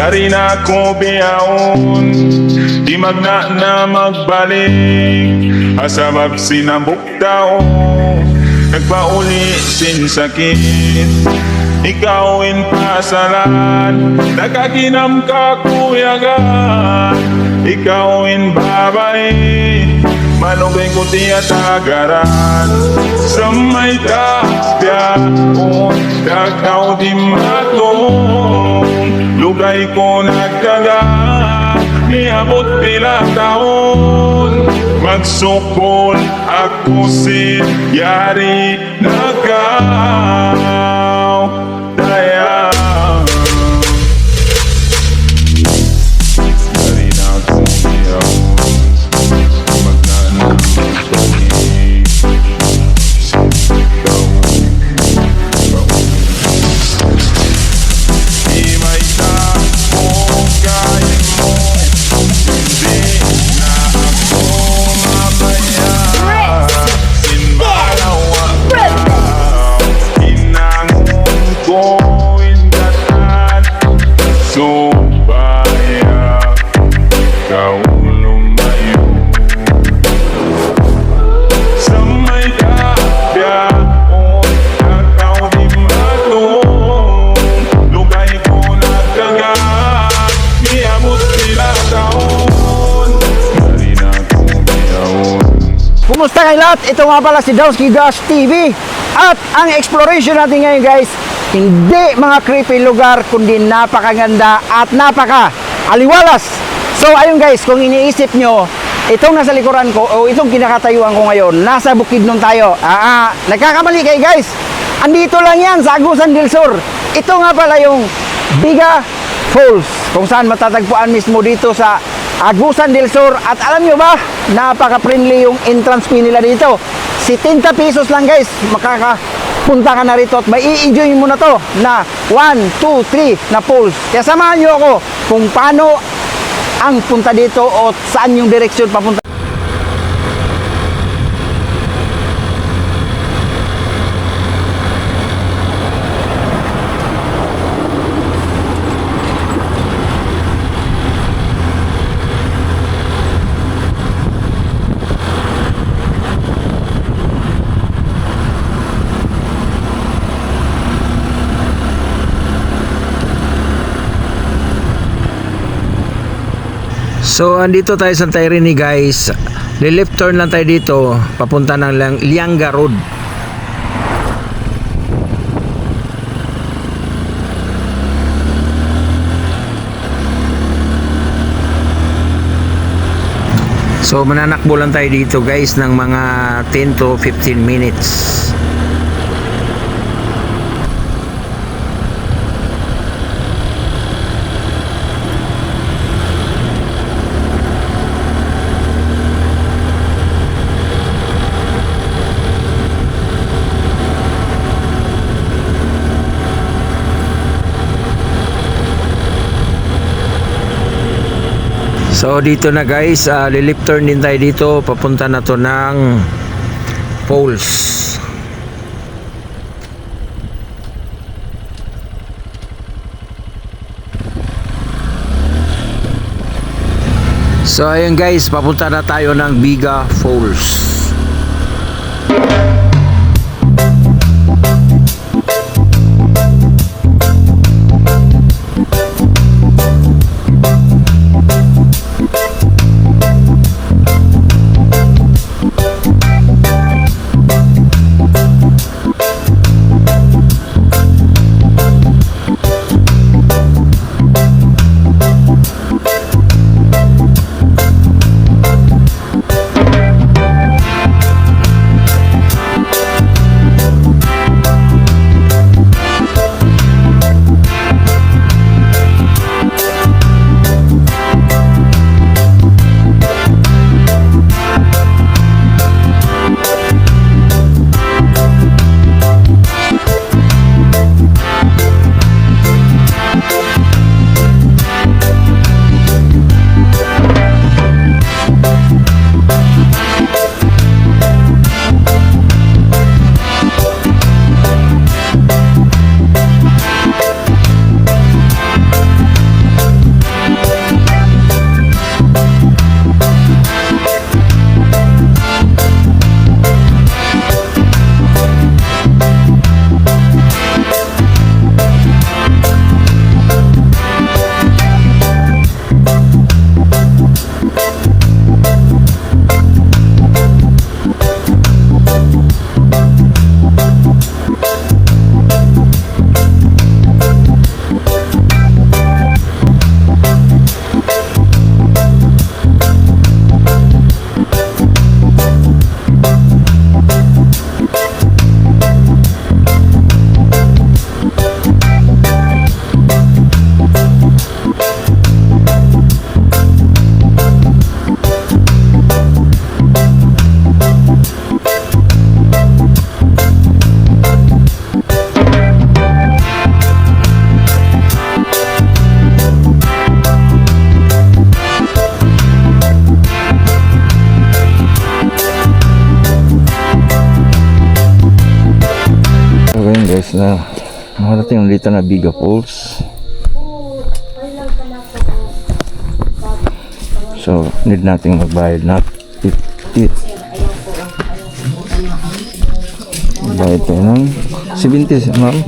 Dari na ko biyaon, di magna na magbalik. Asabab sinabok tao, nagpauli sin sakit. Ikawin pasalan, nakaginam ka kuyagan. Ikawin babae, manugay ko tiyatagaran. Sa may tapya, kakaw di matong. Lugay ko nagdaga, niabot pila taon. Magsukol ako si yari nagaw daya. Dari na ako biyaw, magkano magbalik. Sigaw, di may tapong kaya mo. Hindi na ako mamaya. Sinbalawa ka, inangon ko indatan. Subaya, ikaw lumayo. Sa may tapya, ikaw di matong. Lugay ko nagdagat, niabot sila taon. Dari na ko biyaon. Kumusta kayo lahat? Ito nga pala si Dowski Dash TV. At ang exploration natin ngayon guys, hindi mga creepy lugar, kundi napakaganda at napaka-aliwalas. So ayun guys, kung iniisip nyo, itong nasa likuran ko o itong kinakatayuan ko ngayon, nasa Bukidnon tayo. Nagkakamali kayo guys. Andito lang yan sa Agusan del Sur. Ito nga pala yung Biga Falls, kung saan matatagpuan mismo dito sa Agusan del Sur. At alam nyo ba, napaka-friendly yung entrance fee nila dito. 70 pesos lang guys, makakapunta ka na rito at may i-enjoy mo na to na 1, 2, 3 na falls. Kaya samahan nyo ako kung paano ang punta dito o saan yung direksyon papunta. So andito tayo sa Tyrene guys. Left turn lang tayo dito papunta ng Lianga Road. So mananakbo lang tayo dito guys ng mga 10 to 15 minutes. So dito na guys, lilip turn din tayo dito, papunta na to ng falls. So ayun guys, papunta na tayo ng Biga Falls. So, nakarating na dito na Biga Falls. So, need nating magbayad na 50. Bayad tayo ng 70, ma'am.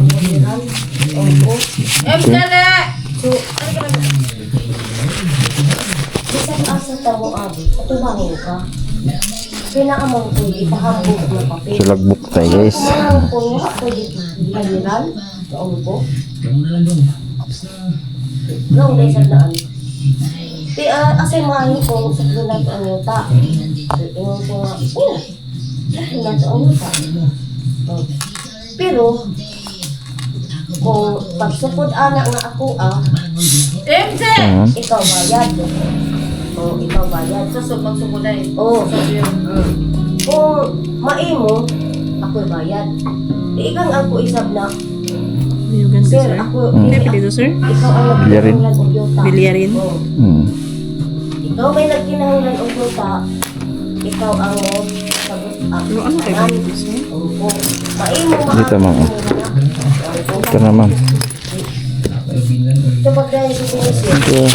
Isang asa tao abi, tumangin ka. Pinaamang ko ipahambog na papel. So, logbook tayo guys. Ang ko ako di paliran, doon ko. Long day sa daan. Di asay mahi ko sa bulan ang yuta. Ingon ko nga, oh, na to ang yuta. Pero kung pagsupod anak nga ako ikaw bayad. Oh, ikaw bayad. So, pagsugod ay. Oh, kung maimo, ako'y bayad. Di ikang ako isab na, sir, ako, Hindi, pwede to, sir? ikaw ang Bilyarin. nagkinahanglan og yuta. Bilyarin? Oh, Hmm. ikaw may nagkinahanglan og yuta, ikaw ang sagot ako. Ano kayo ba dito, sir? Oo. Maimo, Dito, ma'am. Ito na, ma'am. Ito pagdahin sa sinisir. Ito.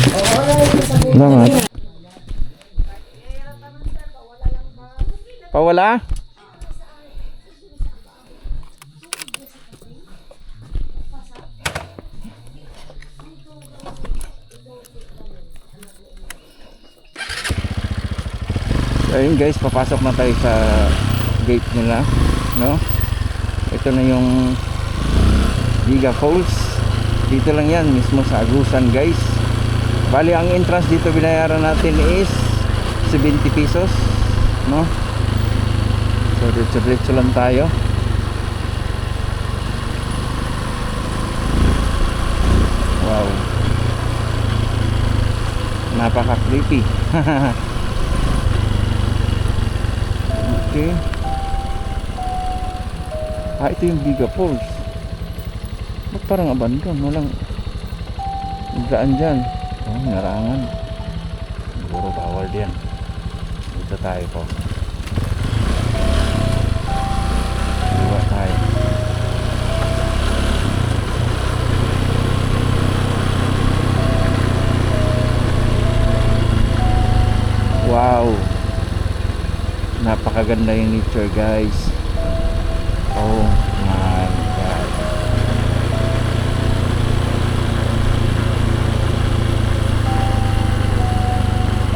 Oo, ano yung sagot? Salamat. Pawala? So ayun guys, papasok na tayo sa gate nila, no? Ito na yung Biga Falls. Dito lang yan, mismo sa Agusan guys. Bali ang entrance dito binayaran natin is 70 pesos, no? So diretso lang tayo. Wow, napaka creepy. Okay. Ito yung Biga Falls. Ba't parang abandon? Walang daan dyan. Oh, narangan. Siguro bawal din. Dito tayo po. Diba tayo. Wow. Napakaganda yung nature guys. Oh my God.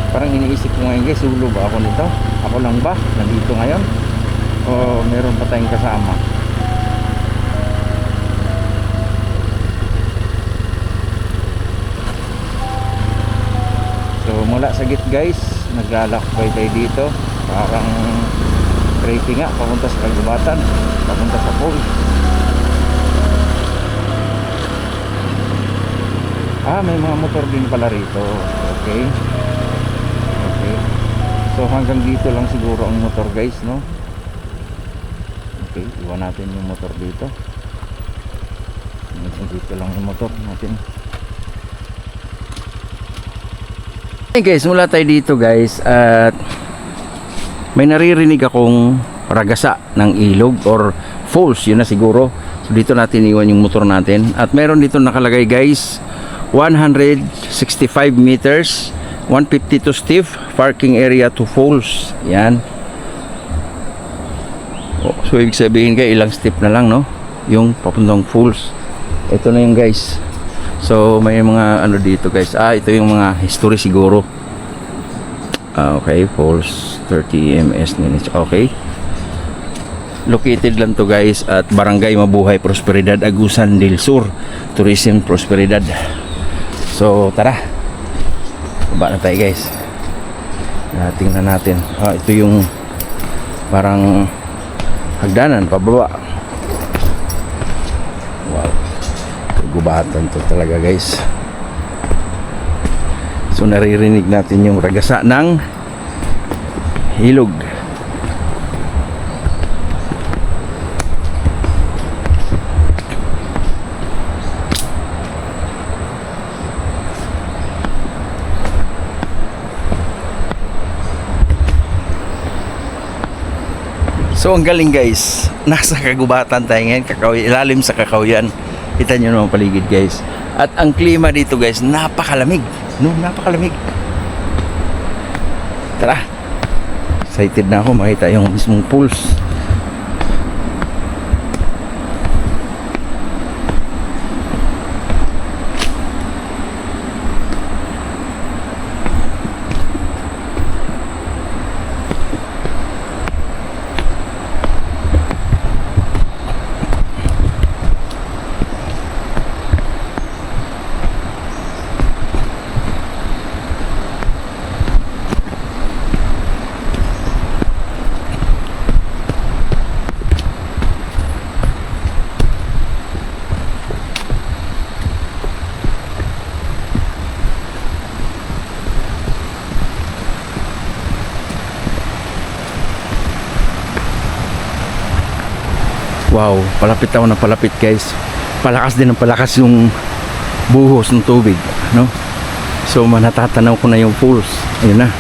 Parang iniisip ko ngayon guys, ulo ba ako nito? Ako lang ba? Nandito ngayon? O meron pa tayong kasama? So mula sa gate guys, naglalakbay tayo dito. Parang creepy nga, papunta sa kagubatan, papunta sa pool. May mga motor din pala rito. Okay. Okay. So hanggang dito lang siguro ang motor guys, no? Okay, iwan natin yung motor dito. Dito lang yung motor natin. Hey guys, mula tayo dito guys at may naririnig akong ragasa ng ilog or falls, yun na siguro. So dito natin iwan yung motor natin at meron dito nakalagay guys 165 meters 152 stiff parking area to falls. Yan. So ibig sabihin guys, ilang step na lang, no, yung papuntang falls. Ito na yung guys. So may mga ano dito guys. Ito yung mga history siguro. Okay, falls 30 ms minutes. Okay. Located lang to guys at Barangay Mabuhay Prosperidad, Agusan del Sur Tourism Prosperidad. So tara, baba na tayo guys. Tingnan natin. Ito yung parang hagdanan pababa. Wow, gubatan to talaga guys. So naririnig natin yung ragasa ng ilog. So ang galing guys, nasa kagubatan tayo ngayon, ilalim sa kakawian. Kita nyo naman paligid guys. At ang klima dito guys, napakalamig. No, napakalamig. Tara. Excited na ako makita yung mismong pulse. Wow, palapit ako ng palapit guys. Palakas din ng palakas yung buhos ng tubig, no? So natatanaw ko na yung pulse. Ayun na.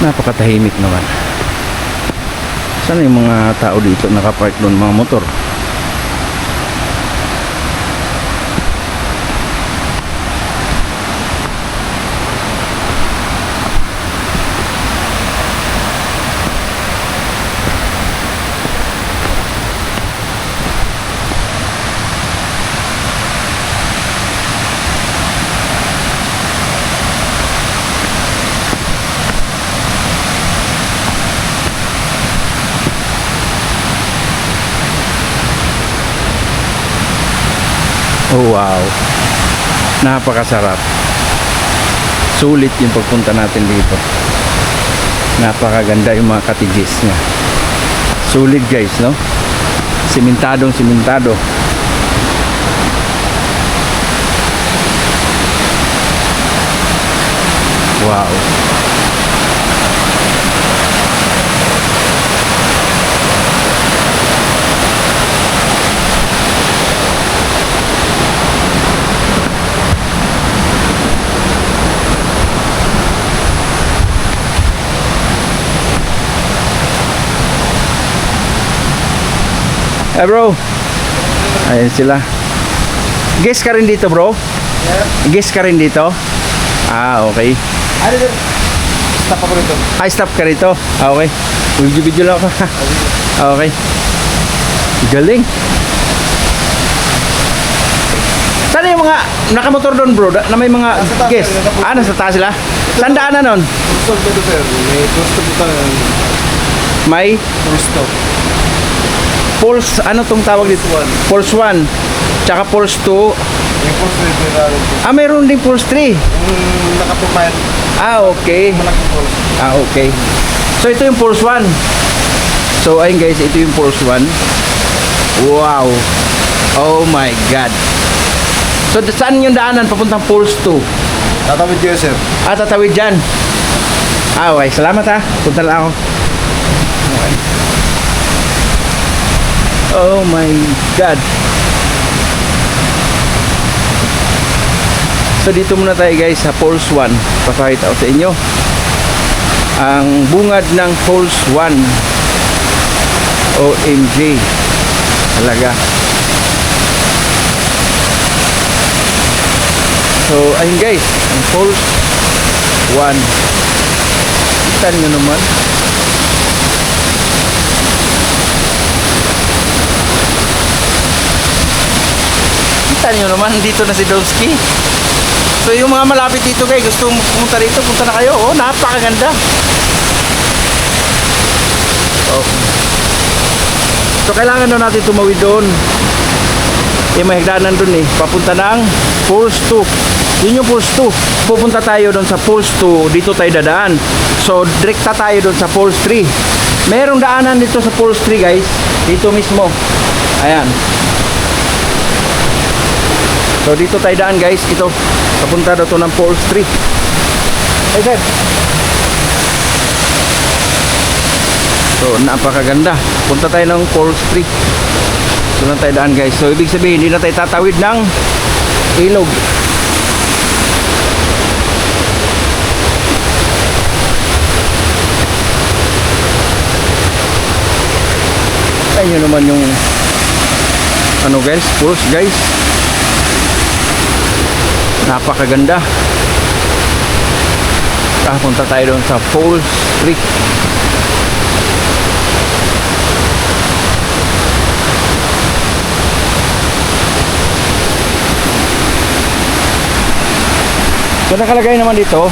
Napakatahimik naman. Sana yung mga tao dito nakapark doon, mga motor? Oh wow, napakasarap. Sulit yung pagpunta natin dito. Napakaganda yung mga cottages niya. Sulit guys, no? Simentadong simentado. Wow. Eh bro, ayun sila. Guest ka rin dito bro? Yeah. Guest ka rin dito? Ah, okay. Ano din? Stop ako rito. Ay, stop ka rito? Ah, okay. Video lang ako. Ah, okay. Galing. Saan yung mga nakamotor doon bro? Na may mga guest? Ah, nasa taas sila? Saan daanan nun? May? Pulse, ano tong tawag dito? Pulse 1, tsaka Pulse 2. Yung pulse 3. Ah, mayroon din Pulse 3. Nakapupayat. Ah, okay. Malaking pulse. Ah, okay. So, ito yung Pulse 1. So, ayun guys, ito yung Pulse 1. Wow. Oh my God. So, saan yung daanan papuntang Pulse 2? Tatawid kayo, sir. Ah, tatawid dyan. Ah, okay. Salamat ha. Punta lang ako. Okay. Oh my God. So dito muna tayo guys sa Pulse 1. Papakita ko sa inyo ang bungad ng Pulse 1. OMG. Talaga. So ayun guys, ang Pulse 1. Kita nyo naman. Kita nyo naman, dito na si Donsky. So yung mga malapit dito guys, gusto pumunta dito, punta na kayo. Oh, napakaganda. Oh. So kailangan na natin tumawid doon. May hagdanan doon papunta ng Pulse 2. Yun yung Pulse 2. Pupunta tayo doon sa Pulse 2, dito tayo dadaan. So direkta tayo doon sa Pulse 3. Merong daanan dito sa Pulse 3 guys, dito mismo. Ayan. So dito tayo daan guys, ito. Papunta daw to ng Pulse 3. Hey sir. So napakaganda. Punta tayo ng Pulse 3. Doon na tayo daan guys. So ibig sabihin, hindi na tayo tatawid ng ilog. Ayan nyo naman yung ano guys, falls guys. Napakaganda. Punta tayo doon sa Falls Creek. So nakalagay naman dito,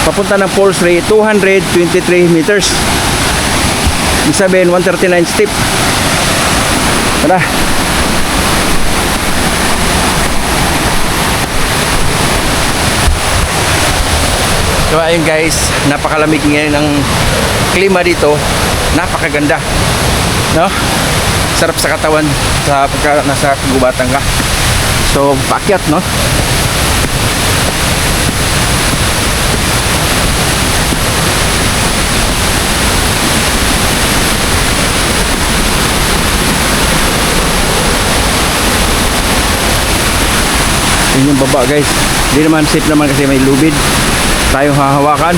papunta ng Falls Creek 223 meters. Ibig sabihin 139 step. Tara. So ayun guys, napakalamig ngayon ng klima dito. Napakaganda. No? Sarap sa katawan sa pagka nasa kagubatan ka. So paakyat, no? Yun yung baba guys. Hindi naman safe naman kasi may lubid. Tayo hahawakan.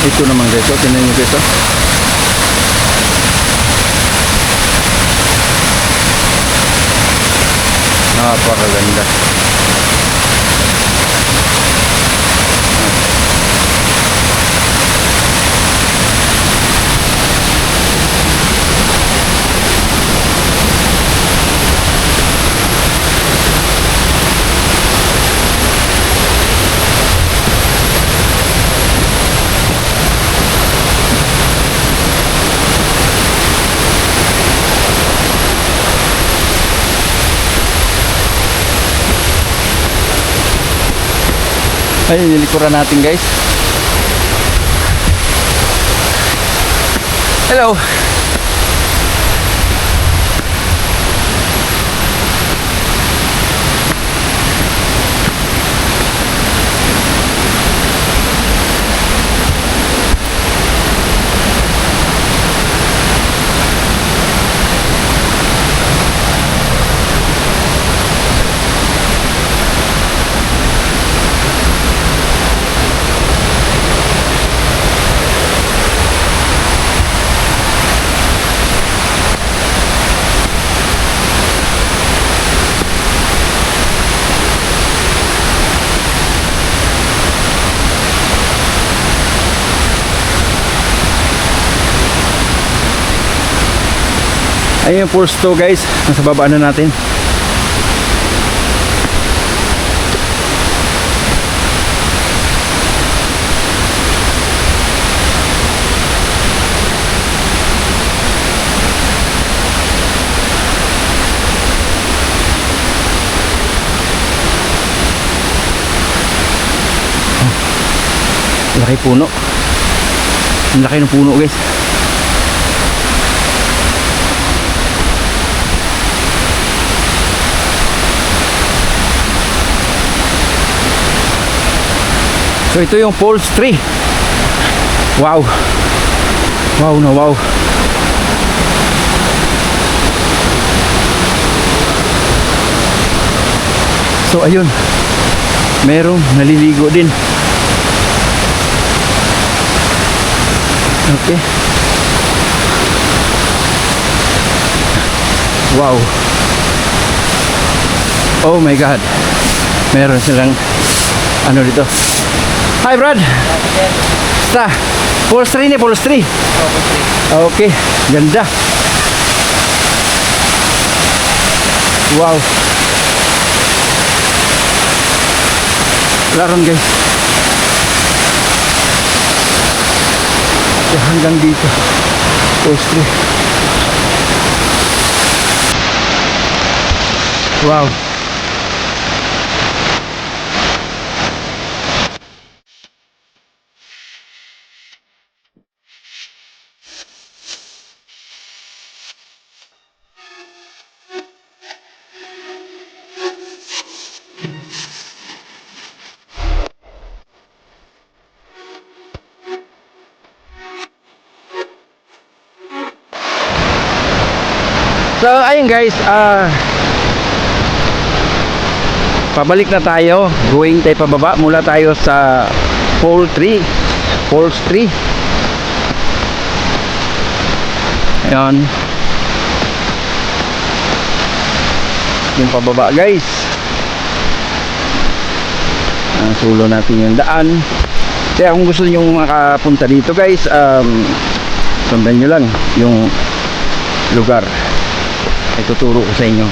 Ito naman guys. So, tingnan nyo guys. Napakaganda. Ayun, nilikuran natin guys. Hello. Ayun yung Falls 2 guys. Nasa baba na natin. Laki puno. Ang laki ng puno guys. So ito yung Falls 3. Wow. Wow na wow. So ayun. Merong naliligo din. Okay. Wow. Oh my God. Meron silang ano dito. Hi Brad. Basta. Falls 3 ni, Falls 3. Okay. Ganda. Wow. Laron guys. Hanggang dito. Falls 3. Wow. So ayun guys, pabalik na tayo. Going tayo pababa. Mula tayo sa Falls 3. Ayan. Yung pababa guys. Sulo natin yung daan. Kaya kung gusto nyo makapunta dito guys, sundan nyo lang yung lugar. Ituturo ko sa inyo.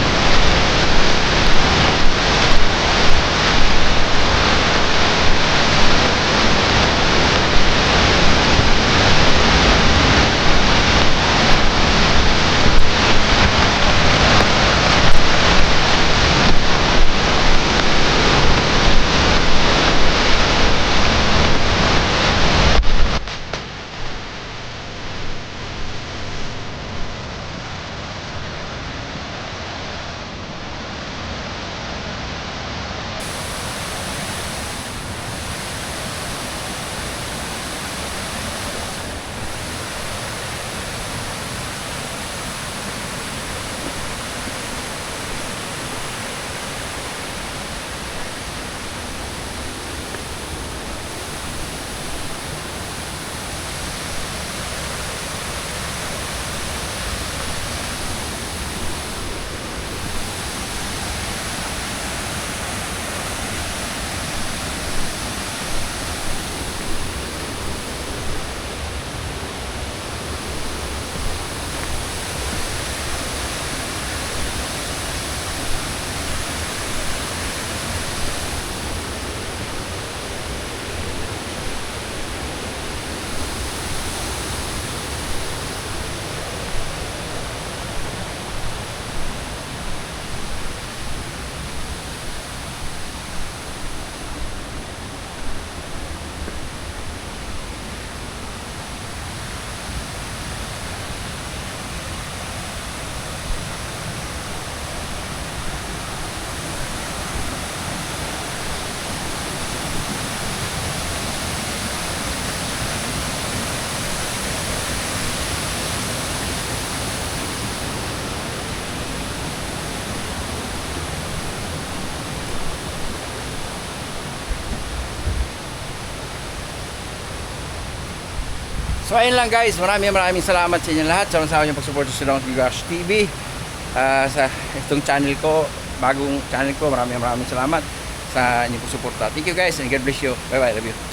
So ayun lang guys, maraming salamat sa inyo lahat sa usawa niyong pagsuporta sa Donkey Gosh TV. Sa itong channel ko, bagong channel ko, maraming salamat sa inyong pagsuporta. Thank you guys and God bless you. Bye bye, love you.